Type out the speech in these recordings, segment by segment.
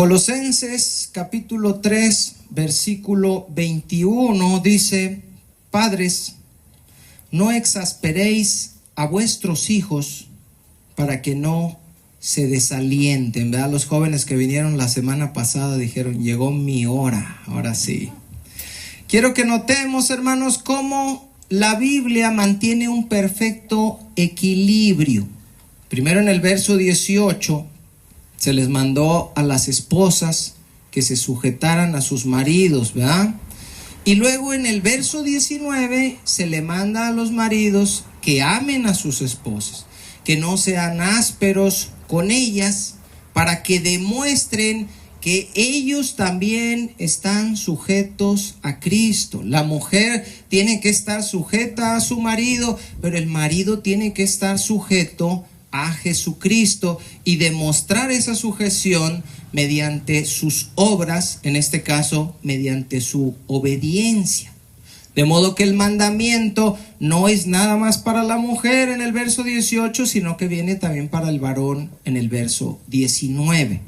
Colosenses capítulo 3, versículo 21 dice: Padres, no exasperéis a vuestros hijos para que no se desalienten. ¿Verdad? Los jóvenes que vinieron la semana pasada dijeron: llegó mi hora, ahora sí. Quiero que notemos, hermanos, cómo la Biblia mantiene un perfecto equilibrio. Primero, en el verso 18, se les mandó a las esposas que se sujetaran a sus maridos, ¿verdad? Y luego en el verso 19 se le manda a los maridos que amen a sus esposas, que no sean ásperos con ellas, para que demuestren que ellos también están sujetos a Cristo. La mujer tiene que estar sujeta a su marido, pero el marido tiene que estar sujeto a Jesucristo y demostrar esa sujeción mediante sus obras, en este caso mediante su obediencia. De modo que el mandamiento no es nada más para la mujer en el verso 18, sino que viene también para el varón en el verso 19.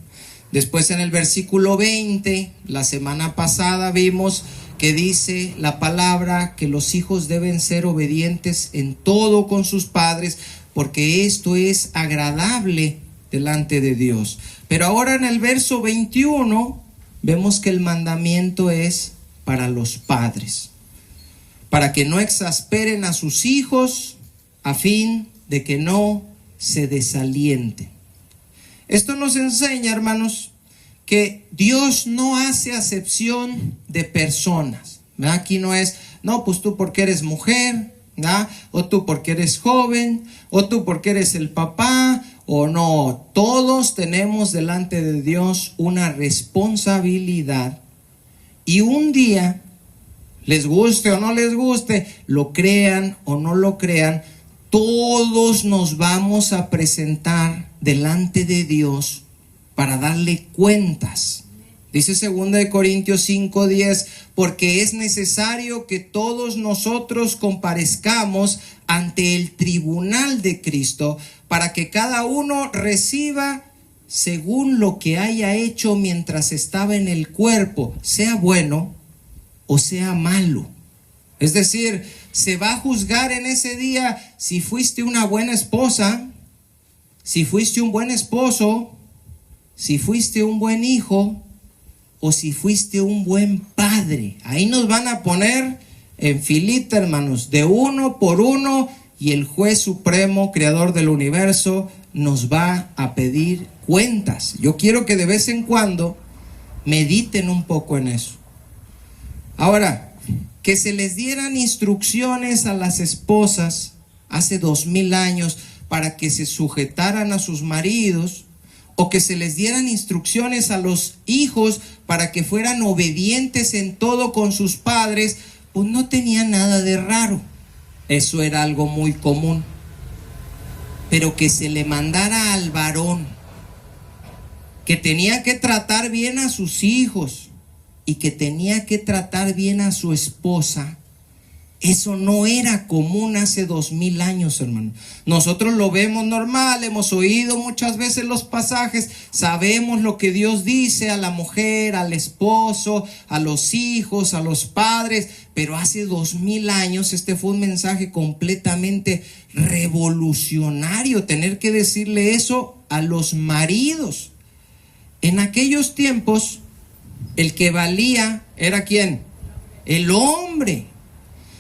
Después en el versículo 20, la semana pasada vimos que dice la palabra que los hijos deben ser obedientes en todo con sus padres, porque esto es agradable delante de Dios. Pero ahora en el verso 21 vemos que el mandamiento es para los padres, para que no exasperen a sus hijos, a fin de que no se desalienten. Esto nos enseña, hermanos, que Dios no hace acepción de personas, ¿verdad? Aquí no es, no, pues tú porque eres mujer, ¿verdad? O tú porque eres joven, o tú porque eres el papá, o no. Todos tenemos delante de Dios una responsabilidad, y un día, les guste o no les guste, lo crean o no lo crean, todos nos vamos a presentar delante de Dios para darle cuentas. Dice 2 Corintios 5:10, porque es necesario que todos nosotros comparezcamos ante el tribunal de Cristo, para que cada uno reciba según lo que haya hecho mientras estaba en el cuerpo, sea bueno o sea malo. Es decir, se va a juzgar en ese día si fuiste una buena esposa, si fuiste un buen esposo, si fuiste un buen hijo o si fuiste un buen padre. Ahí nos van a poner en filita, hermanos, de uno por uno, y el juez supremo, creador del universo, nos va a pedir cuentas. Yo quiero que de vez en cuando mediten un poco en eso. Ahora, que se les dieran instrucciones a las esposas hace 2000 años para que se sujetaran a sus maridos, o que se les dieran instrucciones a los hijos para que fueran obedientes en todo con sus padres, pues no tenía nada de raro. Eso era algo muy común. Pero que se le mandara al varón que tenía que tratar bien a sus hijos y que tenía que tratar bien a su esposa, eso no era común hace 2000 años, hermano. Nosotros lo vemos normal, hemos oído muchas veces los pasajes, sabemos lo que Dios dice a la mujer, al esposo, a los hijos, a los padres, pero hace 2000 años este fue un mensaje completamente revolucionario, tener que decirle eso a los maridos. En aquellos tiempos, el que valía era ¿quién? El hombre.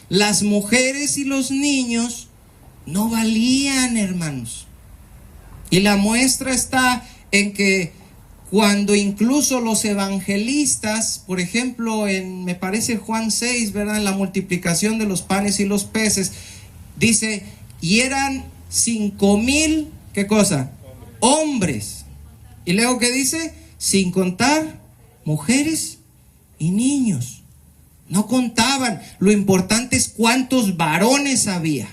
Las mujeres y los niños no valían, hermanos. Y la muestra está en que cuando incluso los evangelistas, por ejemplo, me parece Juan 6, ¿verdad? En la multiplicación de los panes y los peces, dice, y eran 5,000, ¿qué cosa? Hombres. Y luego, ¿qué dice? Sin contar mujeres y niños. No contaban. Lo importante es cuántos varones había.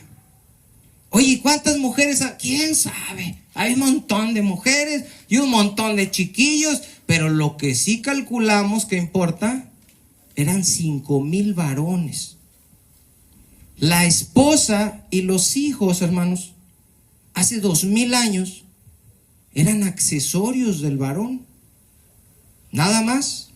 Oye, ¿cuántas mujeres? ¿Quién sabe? Hay un montón de mujeres y un montón de chiquillos, pero lo que sí calculamos que importa eran 5,000 varones. La esposa y los hijos, hermanos, hace 2000 años eran accesorios del varón. nada más.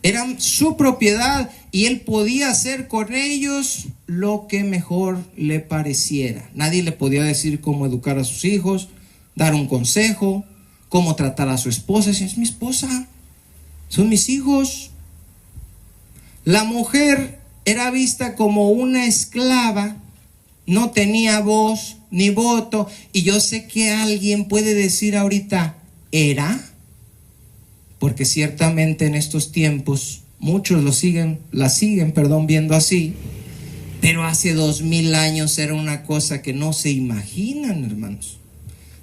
Eran su propiedad y él podía hacer con ellos lo que mejor le pareciera. Nadie le podía decir cómo educar a sus hijos, dar un consejo, cómo tratar a su esposa. Es mi esposa, son mis hijos. La mujer era vista como una esclava, no tenía voz ni voto. Y yo sé que alguien puede decir ahorita, ¿era? Porque ciertamente en estos tiempos muchos la siguen viendo así. Pero hace 2000 años era una cosa que no se imaginan, hermanos.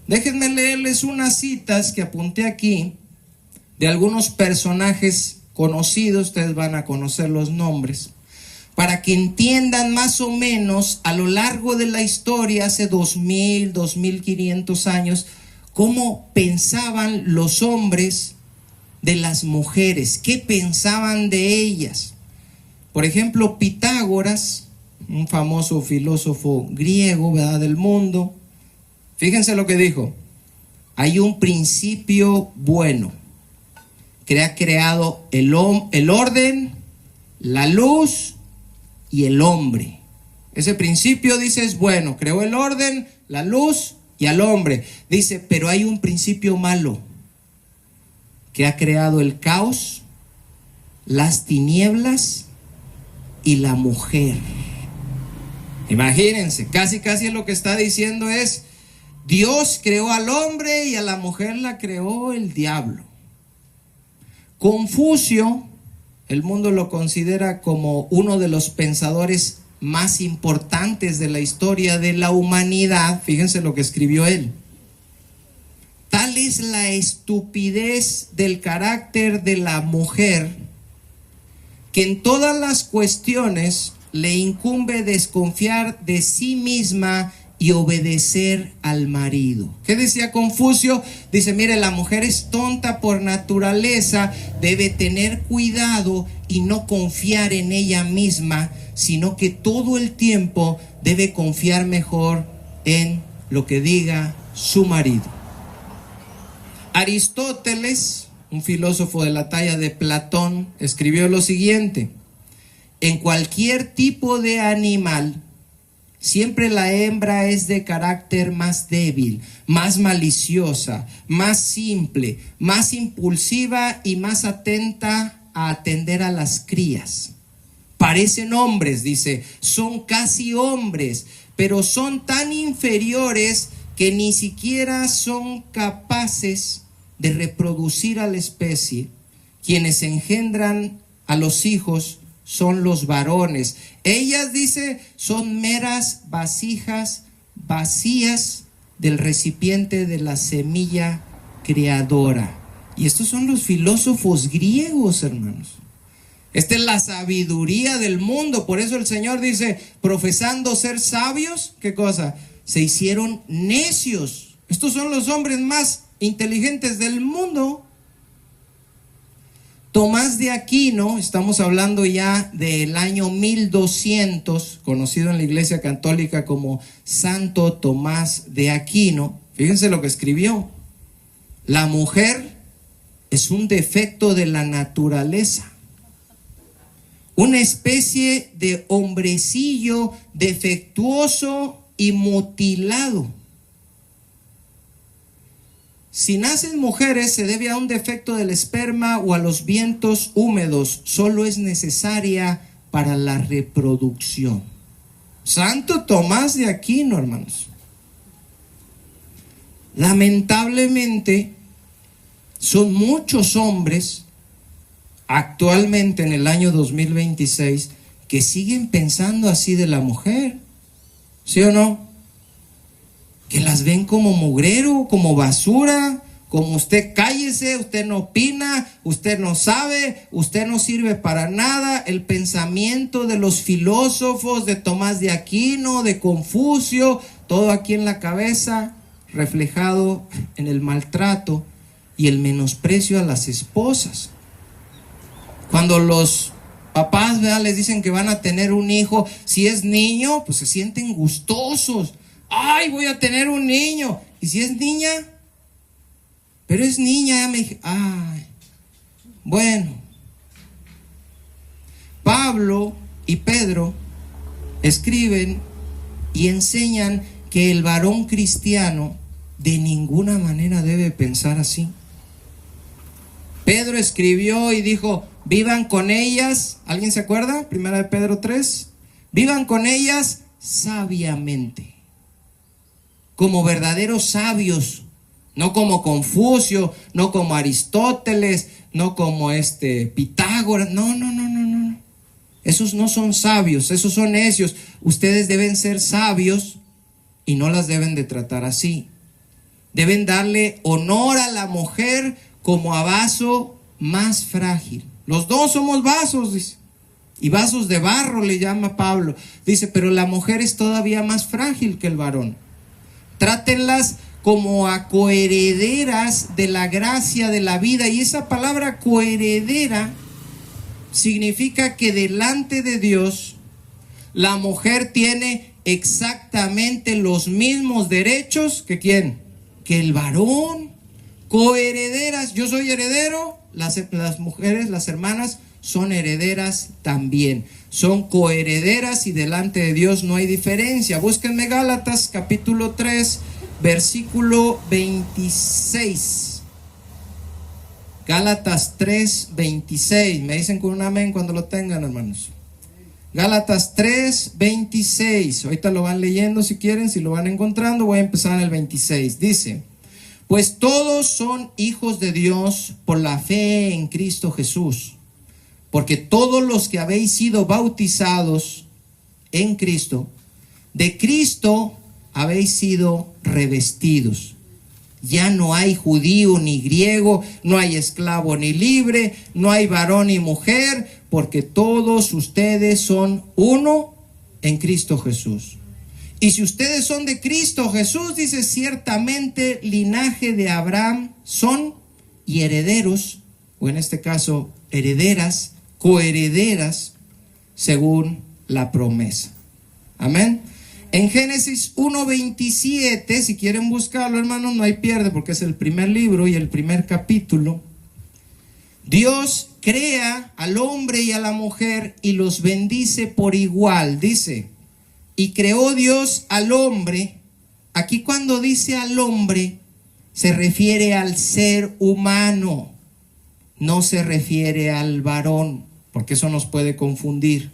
Déjenme leerles unas citas que apunté aquí de algunos personajes conocidos. Ustedes van a conocer los nombres, para que entiendan más o menos a lo largo de la historia, hace 2000, 2500 años, cómo pensaban los hombres de las mujeres, qué pensaban de ellas. Por ejemplo, Pitágoras, un famoso filósofo griego, ¿verdad?, del mundo. Fíjense lo que dijo: hay un principio bueno que ha creado el orden, la luz y el hombre. Ese principio, dice, es bueno, creó el orden, la luz y al hombre. Dice, pero hay un principio malo que ha creado el caos, las tinieblas y la mujer. Imagínense, casi lo que está diciendo es: Dios creó al hombre y a la mujer la creó el diablo. Confucio, el mundo lo considera como uno de los pensadores más importantes de la historia de la humanidad. Fíjense lo que escribió él: tal es la estupidez del carácter de la mujer, que en todas las cuestiones le incumbe desconfiar de sí misma y obedecer al marido. ¿Qué decía Confucio? Dice, mire, la mujer es tonta por naturaleza, debe tener cuidado y no confiar en ella misma, sino que todo el tiempo debe confiar mejor en lo que diga su marido. Aristóteles, un filósofo de la talla de Platón, escribió lo siguiente: en cualquier tipo de animal, siempre la hembra es de carácter más débil, más maliciosa, más simple, más impulsiva y más atenta a atender a las crías. Parecen hombres, dice, son casi hombres, pero son tan inferiores que ni siquiera son capaces de reproducir a la especie. Quienes engendran a los hijos son los varones. Ellas, dice, son meras vasijas vacías del recipiente de la semilla creadora. Y estos son los filósofos griegos, hermanos. Esta es la sabiduría del mundo. Por eso el Señor dice, profesando ser sabios, ¿qué cosa? Se hicieron necios. Estos son los hombres más inteligentes del mundo. Tomás de Aquino, estamos hablando ya del año 1200, conocido en la Iglesia Católica como Santo Tomás de Aquino. Fíjense lo que escribió: la mujer es un defecto de la naturaleza, una especie de hombrecillo defectuoso y mutilado. Si nacen mujeres, se debe a un defecto del esperma o a los vientos húmedos. Solo es necesaria para la reproducción. Santo Tomás de Aquino, hermanos. Lamentablemente, son muchos hombres actualmente en el año 2026 que siguen pensando así de la mujer. ¿Sí o no? Que las ven como mugrero, como basura, como usted cállese, usted no opina, usted no sabe, usted no sirve para nada. El pensamiento de los filósofos, de Tomás de Aquino, de Confucio, todo aquí en la cabeza, reflejado en el maltrato y el menosprecio a las esposas. Cuando los papás, ¿verdad?, les dicen que van a tener un hijo, si es niño, pues se sienten gustosos. ¡Ay, voy a tener un niño! Y si es niña, pero es niña, ya me dije, ¡ay! Bueno, Pablo y Pedro escriben y enseñan que el varón cristiano de ninguna manera debe pensar así. Pedro escribió y dijo, vivan con ellas, ¿alguien se acuerda? Primera de Pedro 3, vivan con ellas sabiamente, como verdaderos sabios, no como Confucio, no como Aristóteles, no como Pitágoras, no. Esos no son sabios, esos son necios. Ustedes deben ser sabios y no las deben de tratar así. Deben darle honor a la mujer como a vaso más frágil. Los dos somos vasos, dice, y vasos de barro le llama Pablo. Dice, pero la mujer es todavía más frágil que el varón. Trátenlas como a coherederas de la gracia de la vida. Y esa palabra coheredera significa que delante de Dios la mujer tiene exactamente los mismos derechos que ¿quién? Que el varón. Coherederas, yo soy heredero, las mujeres, las hermanas son herederas también, son coherederas y delante de Dios no hay diferencia. Búsquenme Gálatas capítulo 3 versículo 26. Gálatas 3, 26. Me dicen con un amén cuando lo tengan, hermanos. Gálatas 3, 26. Ahorita lo van leyendo si quieren, si lo van encontrando. Voy a empezar en el 26. Dice, pues todos son hijos de Dios por la fe en Cristo Jesús. Porque todos los que habéis sido bautizados en Cristo, de Cristo habéis sido revestidos. Ya no hay judío ni griego, no hay esclavo ni libre, no hay varón ni mujer, porque todos ustedes son uno en Cristo Jesús. Y si ustedes son de Cristo Jesús, dice, ciertamente linaje de Abraham son y herederos, o en este caso herederas, coherederas, según la promesa. Amén. En Génesis 1:27, si quieren buscarlo, hermanos, no hay pierde porque es el primer libro y el primer capítulo. Dios crea al hombre y a la mujer y los bendice por igual. Dice, y creó Dios al hombre. Aquí cuando dice al hombre, se refiere al ser humano, no se refiere al varón, porque eso nos puede confundir.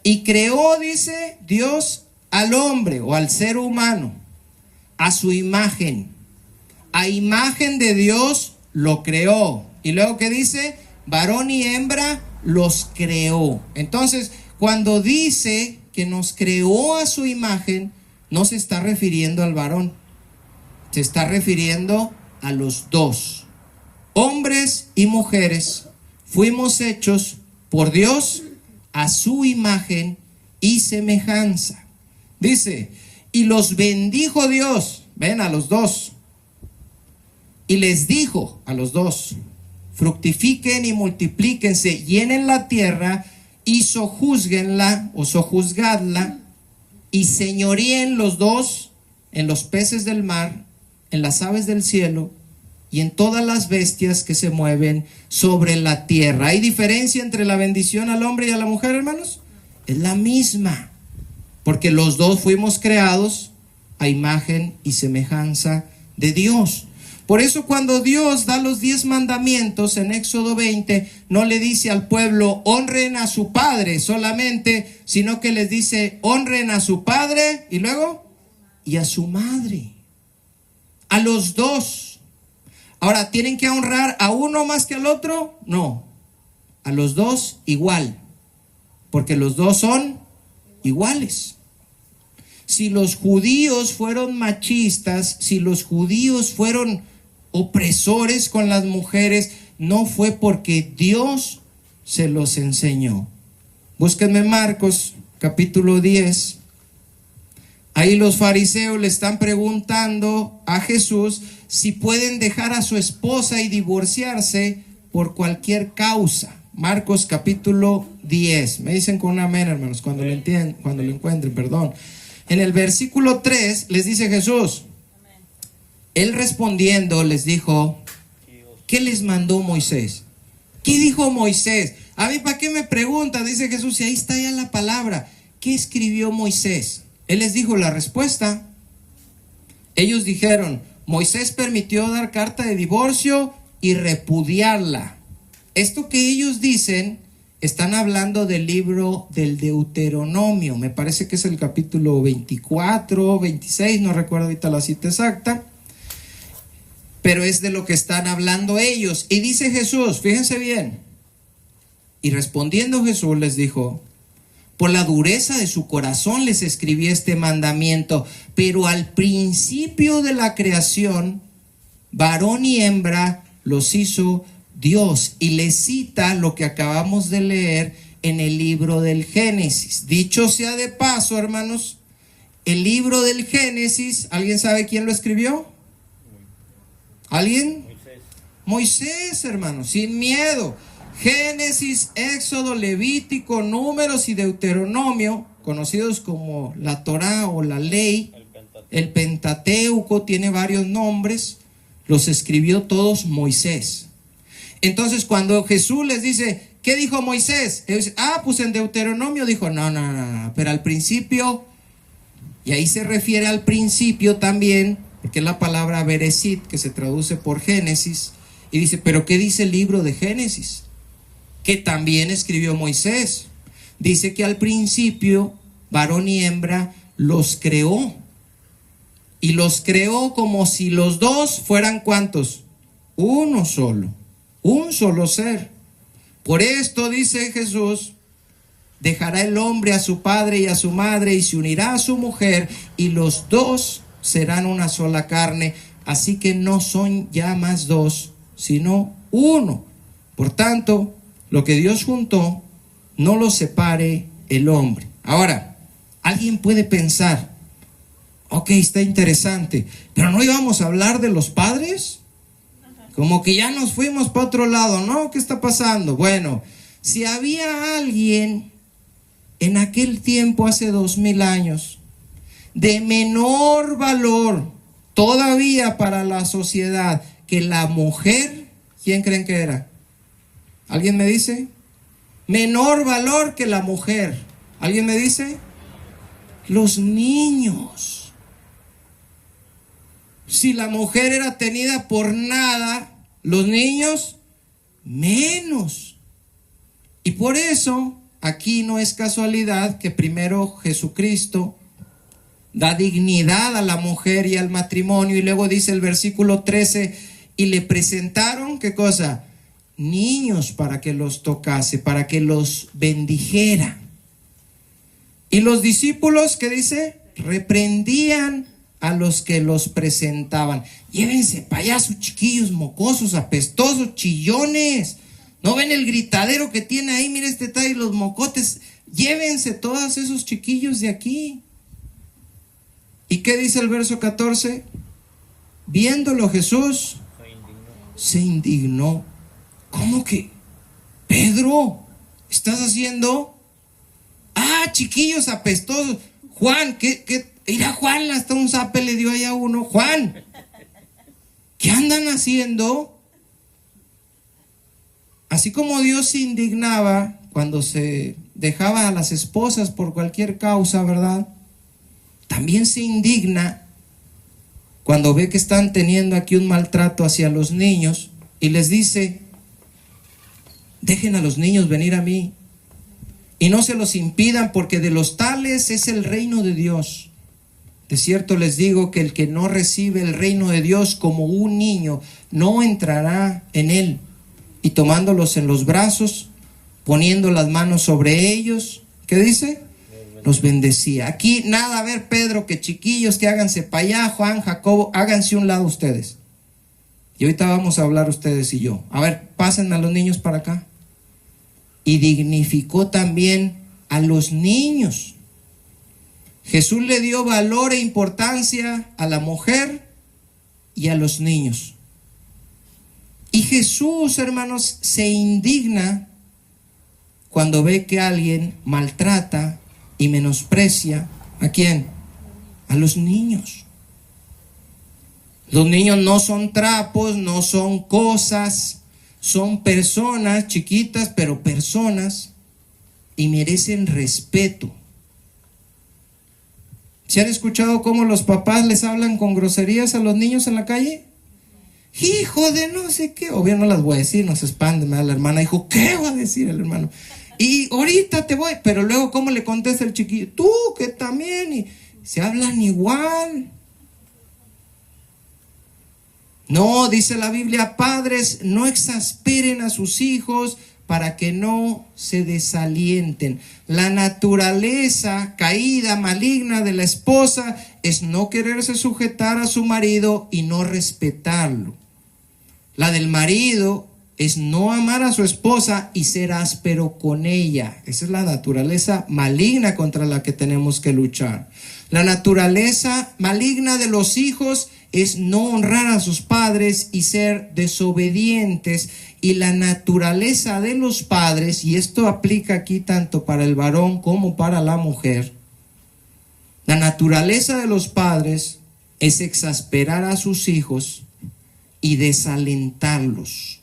Y creó, dice Dios, al hombre o al ser humano a su imagen. A imagen de Dios lo creó. Y luego que dice, varón y hembra los creó. Entonces, cuando dice que nos creó a su imagen, no se está refiriendo al varón, se está refiriendo a los dos. Hombres y mujeres fuimos hechos por Dios a su imagen y semejanza. Dice, y los bendijo Dios, ven, a los dos, y les dijo a los dos, fructifiquen y multiplíquense, llenen la tierra y sojuzguenla o sojuzgadla, y señoríen los dos en los peces del mar, en las aves del cielo y en todas las bestias que se mueven sobre la tierra. ¿Hay diferencia entre la bendición al hombre y a la mujer, hermanos? Es la misma, porque los dos fuimos creados a imagen y semejanza de Dios. Por eso cuando Dios da los 10 mandamientos en Éxodo 20, no le dice al pueblo, honren a su padre solamente, sino que les dice, honren a su padre y luego, y a su madre. A los dos. Ahora, ¿tienen que honrar a uno más que al otro? No. A los dos igual. Porque los dos son iguales. Si los judíos fueron machistas, si los judíos fueron opresores con las mujeres, no fue porque Dios se los enseñó. Búsquenme Marcos capítulo 10. Ahí los fariseos le están preguntando a Jesús si pueden dejar a su esposa y divorciarse por cualquier causa. Marcos capítulo 10. Me dicen con un amén, hermanos, cuando lo entiendan, cuando lo encuentren, perdón. En el versículo 3 les dice Jesús, él respondiendo les dijo, ¿qué les mandó Moisés? ¿Qué dijo Moisés? A mí, ¿para qué me preguntan? Dice Jesús, y ahí está ya la palabra. ¿Qué escribió Moisés? Él les dijo la respuesta. Ellos dijeron, Moisés permitió dar carta de divorcio y repudiarla. Esto que ellos dicen, están hablando del libro del Deuteronomio. Me parece que es el capítulo 24, 26, no recuerdo ahorita la cita exacta. Pero es de lo que están hablando ellos. Y dice Jesús, fíjense bien. Y respondiendo Jesús les dijo, por la dureza de su corazón les escribí este mandamiento, pero al principio de la creación, varón y hembra los hizo Dios. Y les cita lo que acabamos de leer en el libro del Génesis. Dicho sea de paso, hermanos, el libro del Génesis, ¿alguien sabe quién lo escribió? ¿Alguien? Moisés, hermanos, sin miedo. Génesis, Éxodo, Levítico, Números y Deuteronomio, conocidos como la Torá o la ley, el Pentateuco, tiene varios nombres, los escribió todos Moisés. Entonces cuando Jesús les dice, ¿qué dijo Moisés? Ellos dicen, pues en Deuteronomio dijo, no, pero al principio, y ahí se refiere al principio también, porque es la palabra Bereshit, que se traduce por Génesis, y dice, ¿pero qué dice el libro de Génesis? Que también escribió Moisés. Dice que al principio, varón y hembra los creó. Y los creó como si los dos fueran ¿cuántos? Uno solo. Un solo ser. Por esto dice Jesús, dejará el hombre a su padre y a su madre y se unirá a su mujer y los dos serán una sola carne. Así que no son ya más dos, sino uno. Por tanto, lo que Dios juntó, no lo separe el hombre. Ahora, alguien puede pensar, ok, está interesante, pero ¿no íbamos a hablar de los padres? Como que ya nos fuimos para otro lado, ¿no? ¿Qué está pasando? Bueno, si había alguien en aquel tiempo, hace 2000 años, de menor valor todavía para la sociedad que la mujer, ¿quién creen que era? ¿Alguien me dice? Menor valor que la mujer. ¿Alguien me dice? Los niños. Si la mujer era tenida por nada, los niños menos. Y por eso, aquí no es casualidad que primero Jesucristo da dignidad a la mujer y al matrimonio, y luego dice el versículo 13, y le presentaron, ¿qué cosa? Niños para que los tocase, para que los bendijera. Y los discípulos, ¿qué dice? Reprendían a los que los presentaban. Llévense para allá sus chiquillos mocosos, apestosos, chillones. ¿No ven el gritadero que tiene ahí? Mire, trae los mocotes. Llévense todos esos chiquillos de aquí. ¿Y qué dice el verso 14? Viéndolo Jesús se indignó. ¿Cómo que? Pedro, ¿estás haciendo? Chiquillos apestosos. Juan, mira, Juan, hasta un zape le dio allá a uno. Juan, ¿qué andan haciendo? Así como Dios se indignaba cuando se dejaba a las esposas por cualquier causa, ¿verdad? También se indigna cuando ve que están teniendo aquí un maltrato hacia los niños y les dice, dejen a los niños venir a mí y no se los impidan, porque de los tales es el reino de Dios. De cierto les digo que el que no recibe el reino de Dios como un niño, no entrará en él. Y tomándolos en los brazos, poniendo las manos sobre ellos, ¿qué dice? Los bendecía. Aquí nada, a ver, Pedro, que chiquillos, que háganse para allá, Juan, Jacobo, háganse un lado ustedes. Y ahorita vamos a hablar ustedes y yo. A ver, pásenme a los niños para acá. Y dignificó también a los niños. Jesús le dio valor e importancia a la mujer y a los niños. Y Jesús, hermanos, se indigna cuando ve que alguien maltrata y menosprecia, ¿a quién? A los niños. Los niños no son trapos, no son cosas, son personas chiquitas, pero personas, y merecen respeto. ¿Se han escuchado cómo los papás les hablan con groserías a los niños en la calle? Hijo de no sé qué. Obvio no las voy a decir, no se expande, me da la hermana. Dijo, ¿qué va a decir el hermano? Y ahorita te voy. Pero luego, ¿cómo le contesta el chiquillo? Tú, que también. Y se hablan igual. No, dice la Biblia, padres, no exasperen a sus hijos para que no se desalienten. La naturaleza caída, maligna de la esposa es no quererse sujetar a su marido y no respetarlo. La del marido es no amar a su esposa y ser áspero con ella. Esa es la naturaleza maligna contra la que tenemos que luchar. La naturaleza maligna de los hijos es no honrar a sus padres y ser desobedientes. Y la naturaleza de los padres, y esto aplica aquí tanto para el varón como para la mujer, la naturaleza de los padres es exasperar a sus hijos y desalentarlos.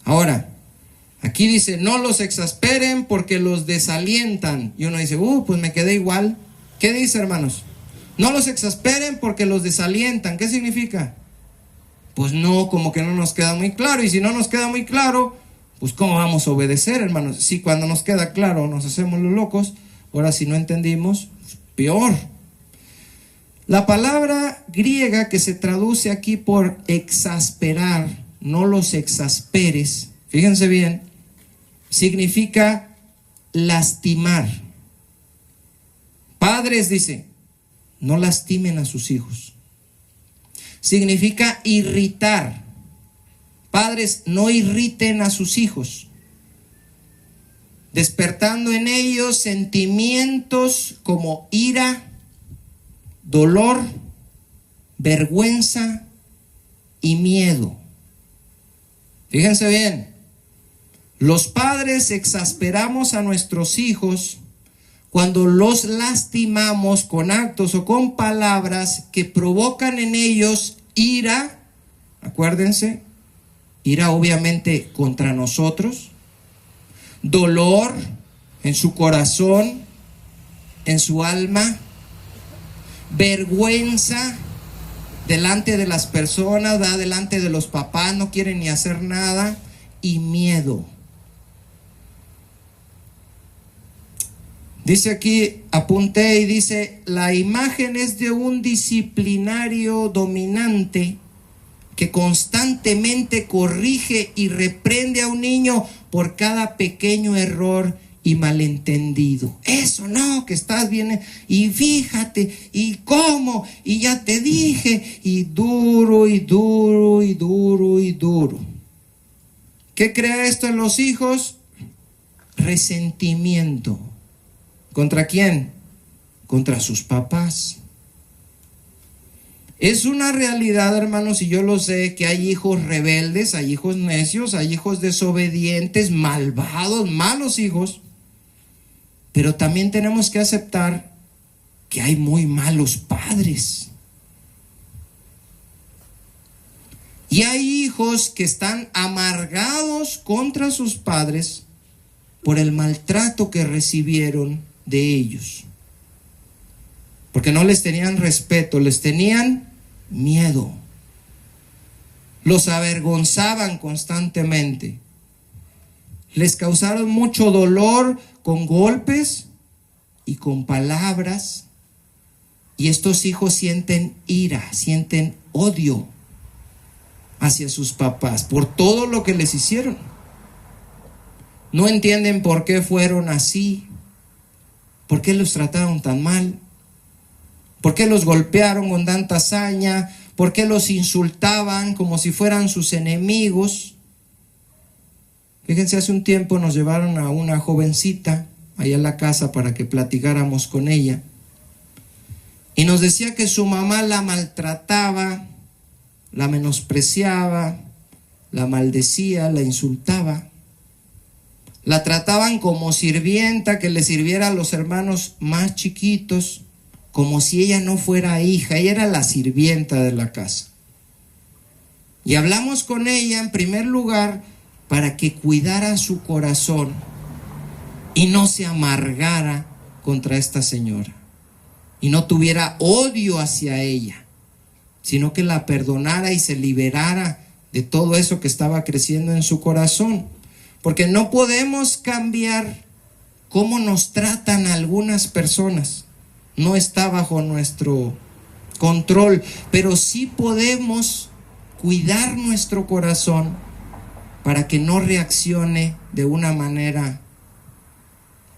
Ahora, aquí dice, no los exasperen porque los desalientan. Y uno dice, pues me quedé igual. ¿Qué dice, hermanos? No los exasperen porque los desalientan. ¿Qué significa? Pues no, como que no nos queda muy claro. Y si no nos queda muy claro, pues ¿cómo vamos a obedecer, hermanos? Si cuando nos queda claro nos hacemos los locos, ahora si no entendimos, pues peor. La palabra griega que se traduce aquí por exasperar, no los exasperes, fíjense bien, significa lastimar. Padres, dice, no lastimen a sus hijos. Significa irritar. Padres, no irriten a sus hijos, despertando en ellos sentimientos como ira, dolor, vergüenza y miedo. Fíjense bien, los padres exasperamos a nuestros hijos cuando los lastimamos con actos o con palabras que provocan en ellos ira, acuérdense, ira obviamente contra nosotros, dolor en su corazón, en su alma, vergüenza delante de las personas, delante de los papás, no quieren ni hacer nada, y miedo. Dice aquí, apunté y dice, la imagen es de un disciplinario dominante que constantemente corrige y reprende a un niño por cada pequeño error y malentendido. Eso no, que estás bien, y fíjate, y cómo, y ya te dije, y duro, y duro, y duro, y duro. ¿Qué crea esto en los hijos? Resentimiento. ¿Contra quién? Contra sus papás. Es una realidad, hermanos, y yo lo sé, que hay hijos rebeldes, hay hijos necios, hay hijos desobedientes, malvados, malos hijos. Pero también tenemos que aceptar que hay muy malos padres. Y hay hijos que están amargados contra sus padres por el maltrato que recibieron de ellos. Porque no les tenían respeto, les tenían miedo. Los avergonzaban constantemente. Les causaron mucho dolor con golpes y con palabras. Y estos hijos sienten ira, sienten odio hacia sus papás por todo lo que les hicieron. No entienden por qué fueron así, por qué los trataron tan mal, por qué los golpearon con tanta hazaña, por qué los insultaban como si fueran sus enemigos. Fíjense, hace un tiempo nos llevaron a una jovencita allá a la casa para que platicáramos con ella. Y nos decía que su mamá la maltrataba, la menospreciaba, la maldecía, la insultaba. La trataban como sirvienta, que le sirviera a los hermanos más chiquitos, como si ella no fuera hija. Ella era la sirvienta de la casa. Y hablamos con ella en primer lugar para que cuidara su corazón y no se amargara contra esta señora y no tuviera odio hacia ella, sino que la perdonara y se liberara de todo eso que estaba creciendo en su corazón. Porque no podemos cambiar cómo nos tratan algunas personas, no está bajo nuestro control, pero sí podemos cuidar nuestro corazón para que no reaccione de una manera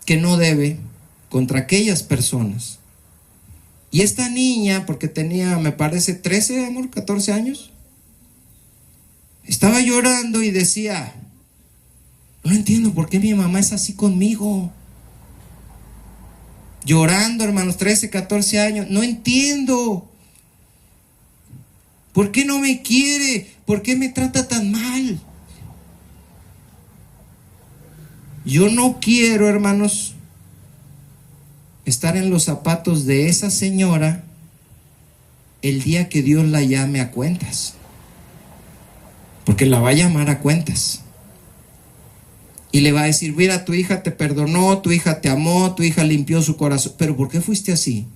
que no debe contra aquellas personas. Y esta niña, porque tenía, me parece, 13, amor, 14 años, estaba llorando y decía: no entiendo por qué mi mamá es así conmigo. Llorando, hermanos, 13, 14 años, no entiendo. ¿Por qué no me quiere? ¿Por qué me trata tan mal? Yo no quiero, hermanos, estar en los zapatos de esa señora el día que Dios la llame a cuentas. Porque la va a llamar a cuentas. Y le va a decir: mira, tu hija te perdonó, tu hija te amó, tu hija limpió su corazón. ¿Pero por qué fuiste así?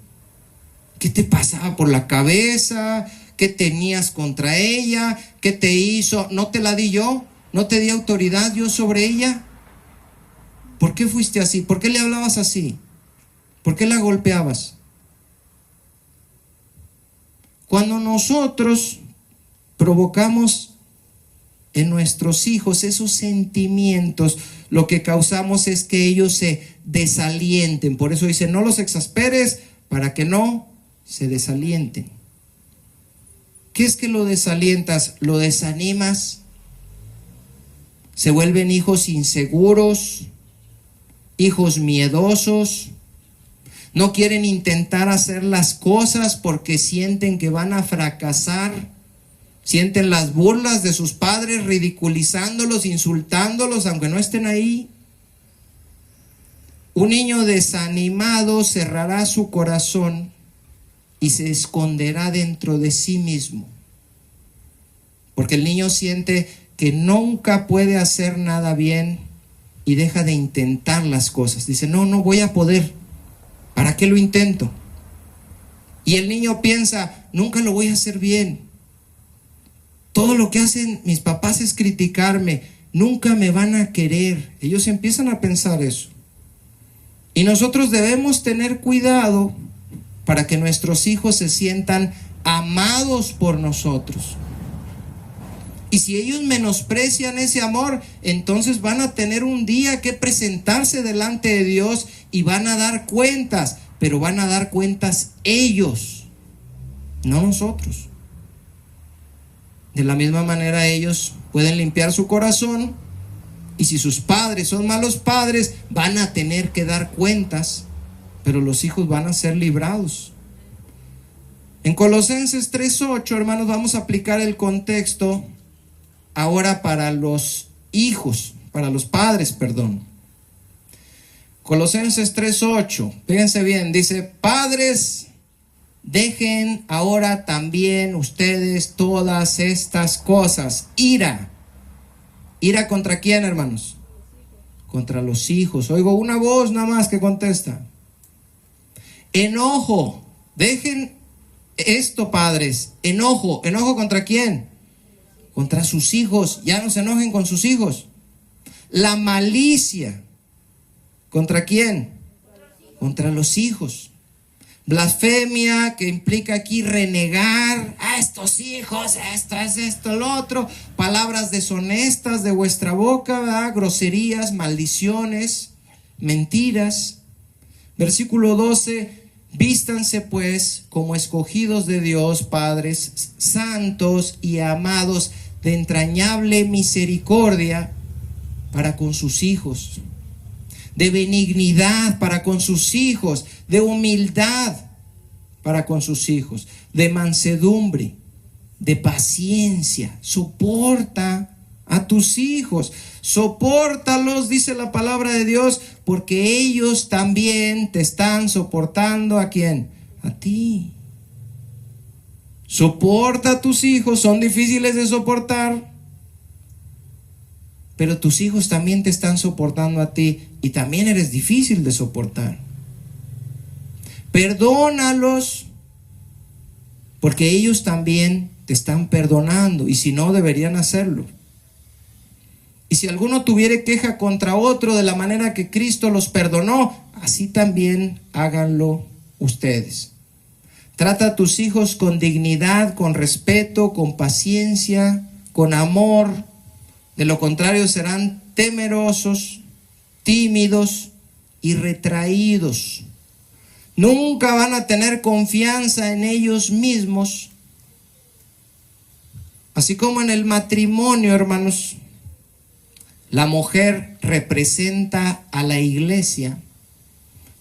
¿Qué te pasaba por la cabeza? ¿Qué tenías contra ella? ¿Qué te hizo? ¿No te la di yo? ¿No te di autoridad yo sobre ella? ¿Por qué fuiste así? ¿Por qué le hablabas así? ¿Por qué la golpeabas? Cuando nosotros provocamos en nuestros hijos esos sentimientos, lo que causamos es que ellos se desalienten. Por eso dice: no los exasperes para que no se desalienten. ¿Qué es que lo desalientas? Lo desanimas. Se vuelven hijos inseguros, hijos miedosos. No quieren intentar hacer las cosas porque sienten que van a fracasar. Sienten las burlas de sus padres, ridiculizándolos, insultándolos, aunque no estén ahí. Un niño desanimado cerrará su corazón y se esconderá dentro de sí mismo. Porque el niño siente que nunca puede hacer nada bien y deja de intentar las cosas. Dice: no voy a poder. ¿Para qué lo intento? Y el niño piensa: nunca lo voy a hacer bien. Todo lo que hacen mis papás es criticarme. Nunca me van a querer. Ellos empiezan a pensar eso. Y nosotros debemos tener cuidado para que nuestros hijos se sientan amados por nosotros. Y si ellos menosprecian ese amor, entonces van a tener un día que presentarse delante de Dios y van a dar cuentas, pero van a dar cuentas ellos, no nosotros. De la misma manera ellos pueden limpiar su corazón, y si sus padres son malos padres, van a tener que dar cuentas, pero los hijos van a ser librados. En Colosenses 3:8, hermanos, vamos a aplicar el contexto ahora para los hijos, para los padres, perdón. Colosenses 3:8, fíjense bien, dice: padres, dejen ahora también ustedes todas estas cosas. Ira. ¿Ira contra quién, hermanos? Contra los hijos. Oigo una voz nada más que contesta. Enojo. Dejen esto, padres. Enojo. ¿Enojo contra quién? Contra sus hijos. Ya no se enojen con sus hijos. La malicia. ¿Contra quién? Contra los hijos. Blasfemia, que implica aquí renegar a estos hijos, esto es esto, lo otro. Palabras deshonestas de vuestra boca, ¿verdad? Groserías, maldiciones, mentiras. Versículo 12: vístanse pues como escogidos de Dios, padres santos y amados, de entrañable misericordia para con sus hijos, de benignidad para con sus hijos, de humildad para con sus hijos, de mansedumbre, de paciencia. Soporta a tus hijos, sopórtalos, dice la palabra de Dios, porque ellos también te están soportando. ¿A quién? A ti. Soporta a tus hijos, son difíciles de soportar, pero tus hijos también te están soportando a ti y también eres difícil de soportar. Perdónalos, porque ellos también te están perdonando, y si no, deberían hacerlo. Y si alguno tuviere queja contra otro de la manera que Cristo los perdonó, así también háganlo ustedes. Trata a tus hijos con dignidad, con respeto, con paciencia, con amor. De lo contrario serán temerosos, tímidos y retraídos. Nunca van a tener confianza en ellos mismos. Así como en el matrimonio, hermanos, la mujer representa a la iglesia,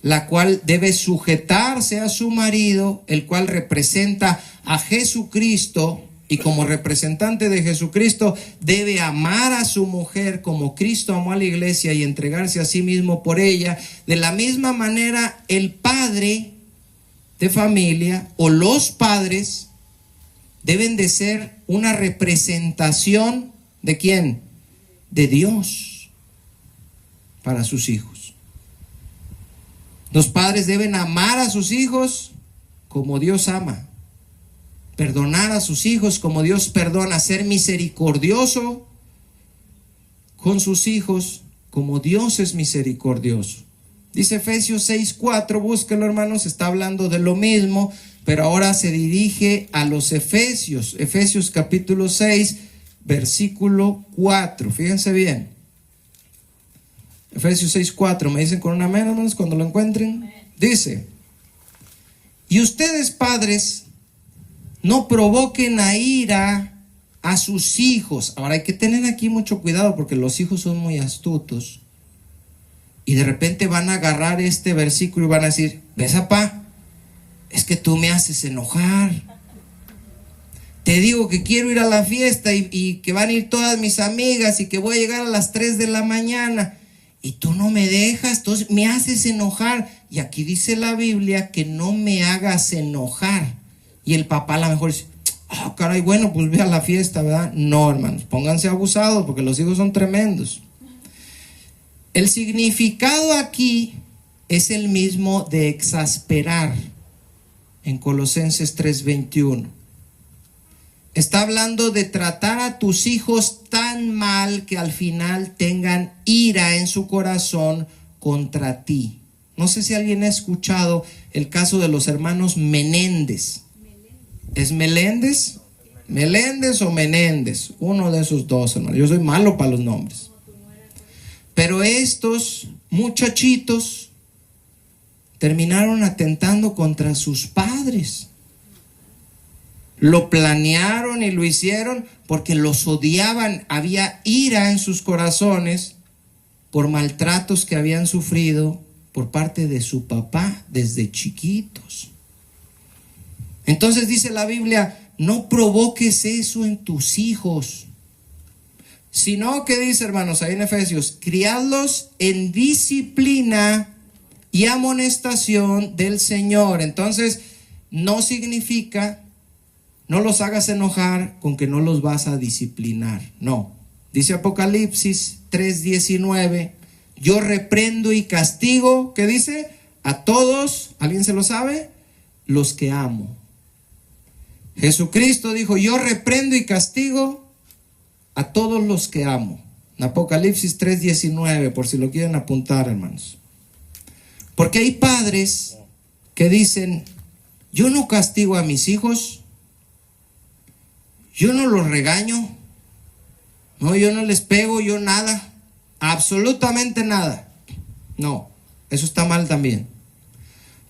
la cual debe sujetarse a su marido, el cual representa a Jesucristo, y como representante de Jesucristo debe amar a su mujer como Cristo amó a la iglesia y entregarse a sí mismo por ella. De la misma manera, el padre de familia o los padres deben de ser una representación ¿de quién? De Dios para sus hijos. Los padres deben amar a sus hijos como Dios ama, perdonar a sus hijos como Dios perdona, ser misericordioso con sus hijos como Dios es misericordioso. Dice Efesios 6:4, búsquenlo, hermanos, está hablando de lo mismo, pero ahora se dirige a los Efesios. Efesios capítulo 6, versículo 4, fíjense bien. Efesios 6:4, me dicen con una amén, hermanos, cuando lo encuentren. Dice: y ustedes, padres, no provoquen a ira a sus hijos. Ahora hay que tener aquí mucho cuidado, porque los hijos son muy astutos y de repente van a agarrar este versículo y van a decir: ves, papá, es que tú me haces enojar. Te digo que quiero ir a la fiesta y que van a ir todas mis amigas y que voy a llegar a las 3 de la mañana y tú no me dejas, entonces me haces enojar. Y aquí dice la Biblia que no me hagas enojar. Y el papá a lo mejor dice: oh, caray, bueno, pues ve a la fiesta, ¿verdad? No, hermanos, pónganse abusados, porque los hijos son tremendos. El significado aquí es el mismo de exasperar en Colosenses 3:21. Está hablando de tratar a tus hijos tan mal que al final tengan ira en su corazón contra ti. No sé si alguien ha escuchado el caso de los hermanos Menéndez. ¿Es Meléndez? ¿Meléndez o Menéndez? Uno de esos dos, hermanos. Yo soy malo para los nombres. Pero estos muchachitos terminaron atentando contra sus padres. Lo planearon y lo hicieron porque los odiaban. Había ira en sus corazones por maltratos que habían sufrido por parte de su papá desde chiquitos. Entonces dice la Biblia: no provoques eso en tus hijos, sino que dice, hermanos, ahí en Efesios: criadlos en disciplina y amonestación del Señor. Entonces no significa no los hagas enojar con que no los vas a disciplinar. No. Dice Apocalipsis 3:19: yo reprendo y castigo, ¿qué dice? A todos, ¿alguien se lo sabe? Los que amo. Jesucristo dijo: yo reprendo y castigo a todos los que amo. Apocalipsis 3:19, por si lo quieren apuntar, hermanos. Porque hay padres que dicen: yo no castigo a mis hijos, yo no los regaño, no, yo no les pego, yo nada, absolutamente nada. No, eso está mal también.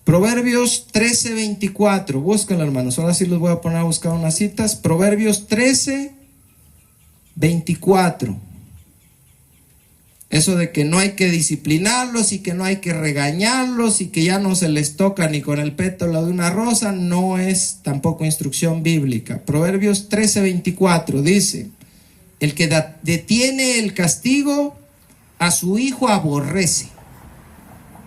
Proverbios 13:24, búsquenlo, hermanos. Ahora sí los voy a poner a buscar unas citas. Proverbios 13:24. Eso de que no hay que disciplinarlos y que no hay que regañarlos y que ya no se les toca ni con el pétalo de una rosa, no es tampoco instrucción bíblica. Proverbios 13:24 dice: el que detiene el castigo a su hijo aborrece,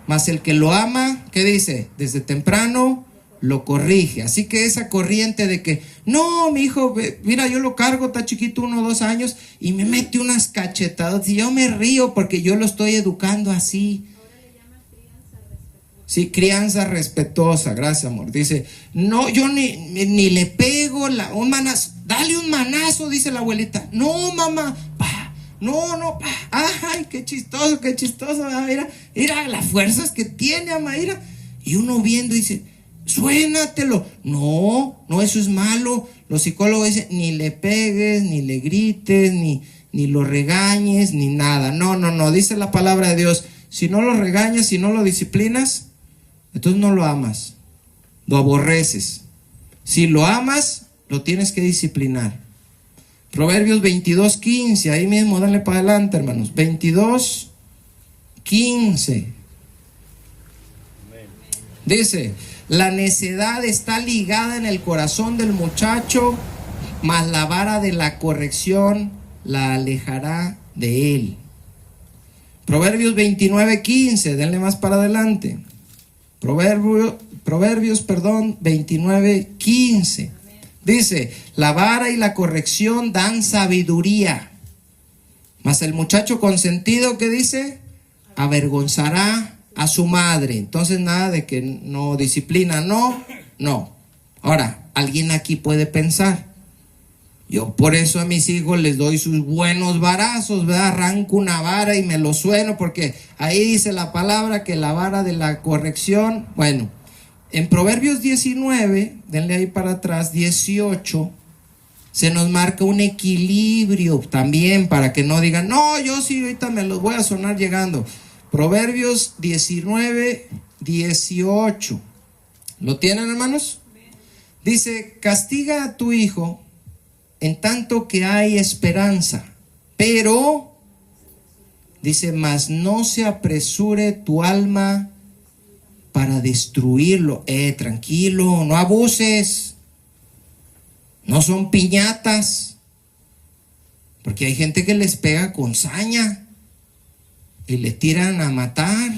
mas el que lo ama, ¿qué dice? Desde temprano lo corrige. Así que esa corriente de que, no, mi hijo, mira, yo lo cargo, está chiquito, 1 o 2 años, y me mete unas cachetadas, y yo me río porque yo lo estoy educando así. Sí, crianza respetuosa, gracias, amor. Dice, no, yo ni le pego un manazo. Dale un manazo, dice la abuelita. No, mamá, pa. No, pa. Ay, qué chistoso. Mira las fuerzas que tiene, mamá, mira. Y uno viendo dice, suénatelo. No, eso es malo. Los psicólogos dicen, ni le pegues, ni le grites, ni lo regañes, ni nada. No, dice la palabra de Dios. Si no lo regañas, si no lo disciplinas, entonces no lo amas, lo aborreces. Si lo amas, lo tienes que disciplinar. Proverbios 22:15, ahí mismo, dale para adelante, hermanos. 22:15. Dice, la necedad está ligada en el corazón del muchacho, mas la vara de la corrección la alejará de él. Proverbios 29:15, denle más para adelante. Proverbios 29:15. Dice, la vara y la corrección dan sabiduría, mas el muchacho consentido, ¿qué dice? Avergonzará a su madre. Entonces nada de que no disciplina, no. Ahora, alguien aquí puede pensar, yo por eso a mis hijos les doy sus buenos varazos, ¿verdad? Arranco una vara y me lo sueno, porque ahí dice la palabra que la vara de la corrección. Bueno, en Proverbios 19, denle ahí para atrás, 18, se nos marca un equilibrio también para que no digan, no, yo sí, ahorita me los voy a sonar llegando. Proverbios 19, 18. ¿Lo tienen, hermanos? Dice, castiga a tu hijo en tanto que hay esperanza, pero, dice, mas no se apresure tu alma para destruirlo. Tranquilo, no abuses, no son piñatas, porque hay gente que les pega con saña y le tiran a matar.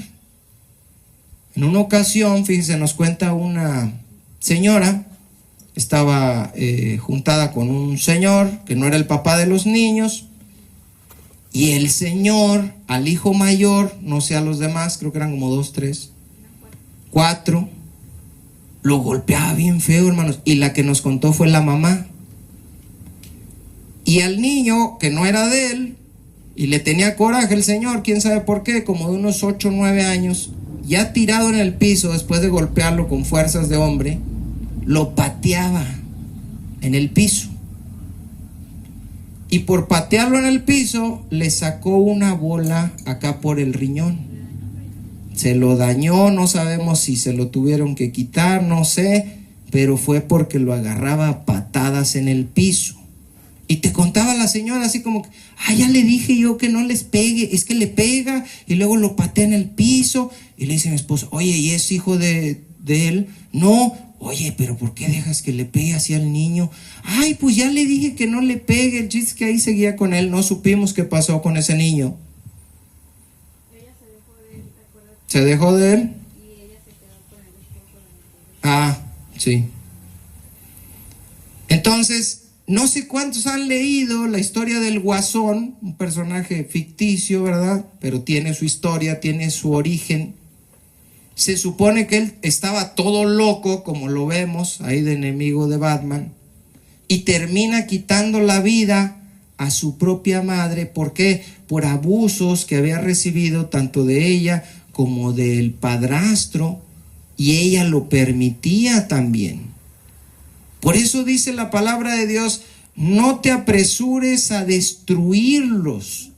En una ocasión, fíjense, nos cuenta una señora, estaba juntada con un señor que no era el papá de los niños, y el señor al hijo mayor, no sé a los demás, creo que eran como 2, 3, 4, lo golpeaba bien feo, hermanos, y la que nos contó fue la mamá. Y al niño, que no era de él, y le tenía coraje el señor, quién sabe por qué, como de unos 8 o 9 años, ya tirado en el piso después de golpearlo con fuerzas de hombre, lo pateaba en el piso, y por patearlo en el piso le sacó una bola acá por el riñón, se lo dañó, no sabemos si se lo tuvieron que quitar, no sé, pero fue porque lo agarraba a patadas en el piso. Y te contaba la señora así como que, ya le dije yo que no les pegue, es que le pega y luego lo patea en el piso. Y le dice a mi esposo, oye, ¿y es hijo de él? No. Oye, pero ¿por qué dejas que le pegue así al niño? Ay, pues ya le dije que no le pegue. El chiste es que ahí seguía con él. No supimos qué pasó con ese niño. Ella se dejó de él, ¿te acuerdas? ¿Se dejó de él? Y ella se quedó con el esposo de Sí. Entonces, no sé cuántos han leído la historia del Guasón, un personaje ficticio, ¿verdad? Pero tiene su historia, tiene su origen. Se supone que él estaba todo loco, como lo vemos ahí de enemigo de Batman, y termina quitando la vida a su propia madre. ¿Por qué? Por abusos que había recibido tanto de ella como del padrastro, y ella lo permitía también. Por eso dice la palabra de Dios, no te apresures a destruirlos,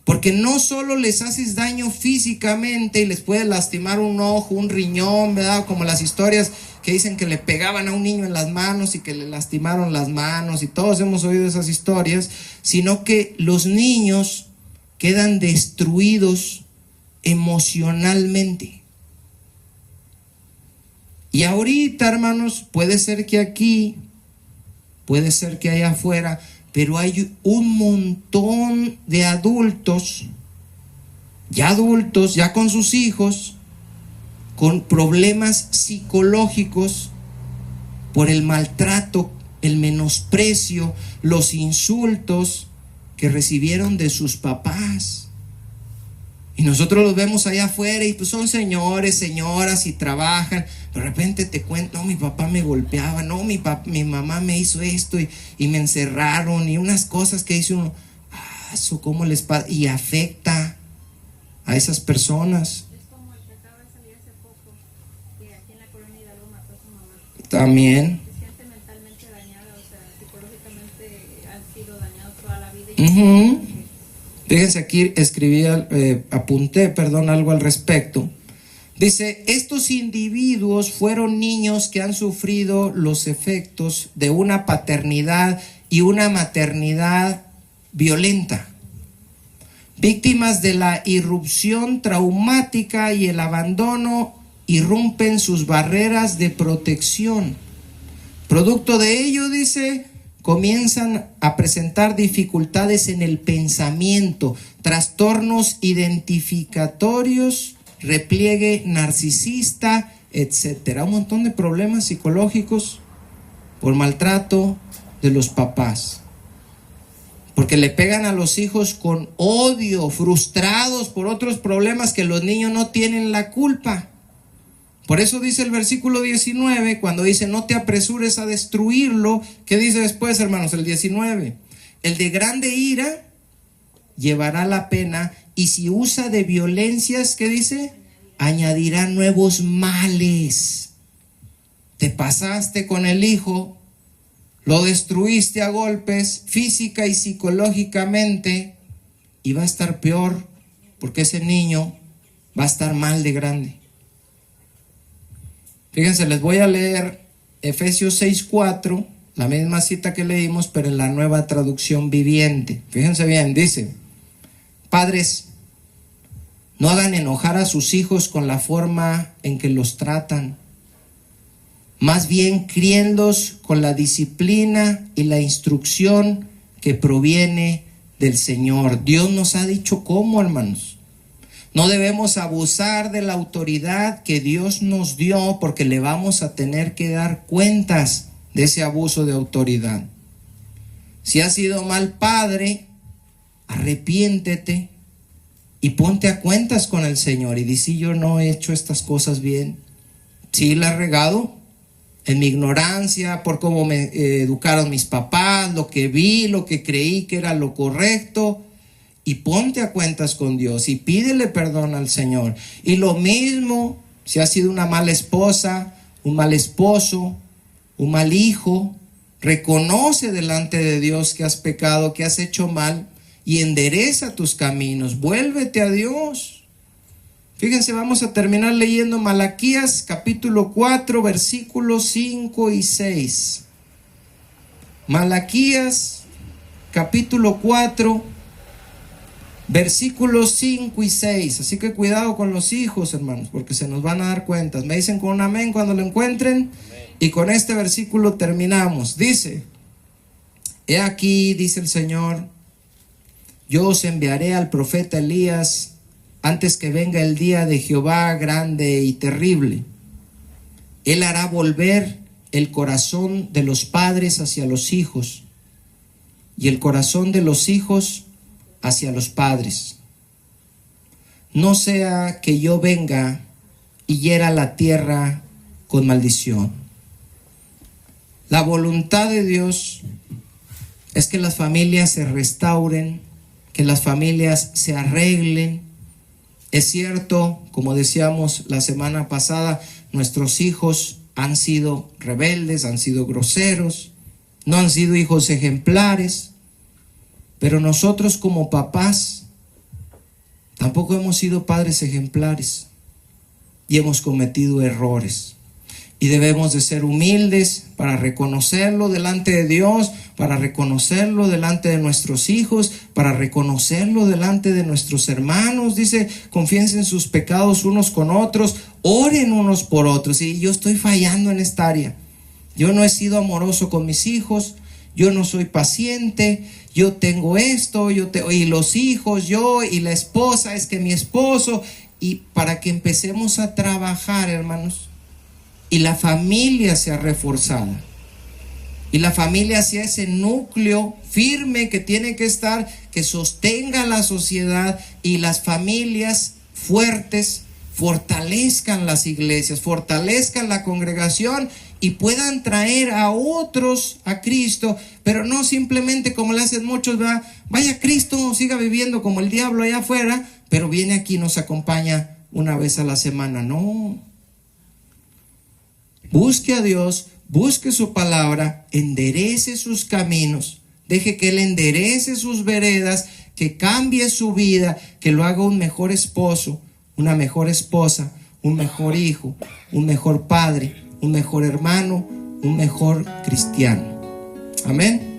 porque no solo les haces daño físicamente y les puedes lastimar un ojo, un riñón, ¿verdad? Como las historias que dicen que le pegaban a un niño en las manos y que le lastimaron las manos, y todos hemos oído esas historias, sino que los niños quedan destruidos emocionalmente. Y ahorita, hermanos, puede ser que aquí, puede ser que allá afuera, pero hay un montón de adultos, ya con sus hijos, con problemas psicológicos por el maltrato, el menosprecio, los insultos que recibieron de sus papás. Y nosotros los vemos allá afuera y pues son señores, señoras y trabajan. De repente te cuentan, no, mi papá me golpeaba, no, mi mamá me hizo esto y me encerraron, y unas cosas que dice uno, eso cómo les pasa, y afecta a esas personas. Es como el que acaba de salir hace poco, que aquí en la colonia Hidalgo mató a su mamá. También. Se siente mentalmente dañada, o sea, psicológicamente han sido dañados toda la vida. Fíjense, aquí apunté algo al respecto. Dice, estos individuos fueron niños que han sufrido los efectos de una paternidad y una maternidad violenta, víctimas de la irrupción traumática, y el abandono irrumpen sus barreras de protección. Producto de ello, dice, comienzan a presentar dificultades en el pensamiento, trastornos identificatorios, repliegue narcisista, etcétera. Un montón de problemas psicológicos por maltrato de los papás. Porque le pegan a los hijos con odio, frustrados por otros problemas que los niños no tienen la culpa. Por eso dice el versículo 19, cuando dice no te apresures a destruirlo, ¿qué dice después, hermanos? El 19, el de grande ira llevará la pena, y si usa de violencias, ¿qué dice? Añadirá nuevos males. Te pasaste con el hijo, lo destruiste a golpes, física y psicológicamente, y va a estar peor, porque ese niño va a estar mal de grande. Fíjense, les voy a leer Efesios 6:4, la misma cita que leímos, pero en la Nueva Traducción Viviente. Fíjense bien, dice: padres, no hagan enojar a sus hijos con la forma en que los tratan. Más bien, críenlos con la disciplina y la instrucción que proviene del Señor. Dios nos ha dicho cómo, hermanos. No debemos abusar de la autoridad que Dios nos dio, porque le vamos a tener que dar cuentas de ese abuso de autoridad. Si has sido mal padre, arrepiéntete y ponte a cuentas con el Señor y di: sí, yo no he hecho estas cosas bien, sí la he regado en mi ignorancia, por cómo me educaron mis papás, lo que vi, lo que creí que era lo correcto. Y ponte a cuentas con Dios y pídele perdón al Señor. Y lo mismo, si has sido una mala esposa, un mal esposo, un mal hijo, reconoce delante de Dios que has pecado, que has hecho mal, y endereza tus caminos, vuélvete a Dios. Fíjense, vamos a terminar leyendo Malaquías capítulo 4, versículos 5 y 6. Malaquías capítulo 4, versículos 5 y 6. Así que cuidado con los hijos, hermanos, porque se nos van a dar cuentas. Me dicen con un amén cuando lo encuentren. Amén. Y con este versículo terminamos. Dice: he aquí, dice el Señor, yo os enviaré al profeta Elías antes que venga el día de Jehová grande y terrible. Él hará volver el corazón de los padres hacia los hijos, y el corazón de los hijos hacia los padres. No sea que yo venga y hiera la tierra con maldición. La voluntad de Dios es que las familias se restauren, que las familias se arreglen. Es cierto, como decíamos la semana pasada, nuestros hijos han sido rebeldes, han sido groseros, no han sido hijos ejemplares. Pero nosotros como papás tampoco hemos sido padres ejemplares y hemos cometido errores. Y debemos de ser humildes para reconocerlo delante de Dios, para reconocerlo delante de nuestros hijos, para reconocerlo delante de nuestros hermanos. Dice, confiesen sus pecados unos con otros, oren unos por otros. Y yo estoy fallando en esta área. Yo no he sido amoroso con mis hijos, yo no soy paciente, yo tengo esto, y los hijos, yo y la esposa, es que mi esposo, y para que empecemos a trabajar, hermanos, y la familia sea reforzada. Y la familia sea ese núcleo firme que tiene que estar, que sostenga la sociedad, y las familias fuertes fortalezcan las iglesias, fortalezcan la congregación y puedan traer a otros a Cristo, pero no simplemente como le hacen muchos, ¿verdad? Vaya Cristo, siga viviendo como el diablo allá afuera, pero viene aquí y nos acompaña una vez a la semana. No. Busque a Dios, busque su palabra, enderece sus caminos, deje que Él enderece sus veredas, que cambie su vida, que lo haga un mejor esposo, una mejor esposa, un mejor hijo, un mejor padre, un mejor hermano, un mejor cristiano. Amén.